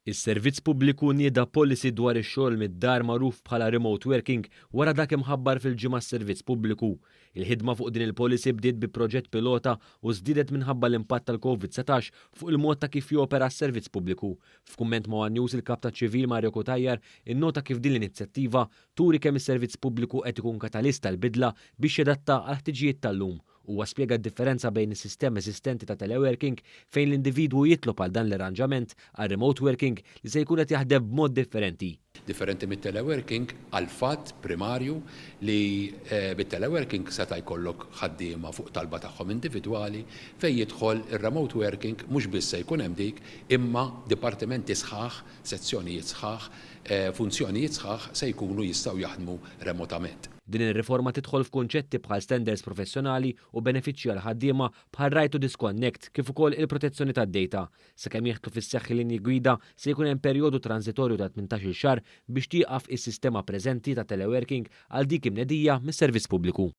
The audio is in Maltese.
Is-servizz pubbliku nieda policy dwar ix-xogħol mid-dar magħruf bħala remote working wara dak imħabbar fil-ġimgħa s-servizz pubbliku. Il-ħidma fuq din il-policy bdiet bi proġett pilota u żdiedet minħabba l-impatt tal-COVID-19 fuq il-mod ta' kif jopera s-servizz pubbliku. F'kumment ma' News il-Kap taċ-Ċivil Mario Kutajjar innota kif din l-inizjattiva turi kemm is-servizz pubbliku qed ikun katalista l-bidla biex jadatta għal ħtiġijiet tal-lum. Huwa spjega d-differenza bejn is-sistema eżistenti ta' teleworking fejn l-individwu jitlob għal dan l-arranġament għal remote working li se jkun qed jaħdem b'mod differenti. Differenti mit-teleworking għal fatt primarju li bit-teleworking seta' jkollok ħaddiema fuq talba tagħhom individwali fejn jidħol ir-remote working mhux biss se jkun hemm dik imma dipartimenti sħaħ, sezzjonijiet sħaħ, funzjonijiet sħaħ se jkunu jistgħu jaħdmu remotament. Din ir-riforma tidħol f'kunċetti bħal standards professjonali u benefiċċji għal ħaddiema bħal right to disconnect kif ukoll il-protezzjoni tad-data. Sakemm jieħdu fis-seħħ linji gwida se jkun hemm perjodu transitorju ta' 18-il xahar biex tieqaf is-sistema preżenti ta' teleworking għal dik imnedija mis-servizz pubbliku.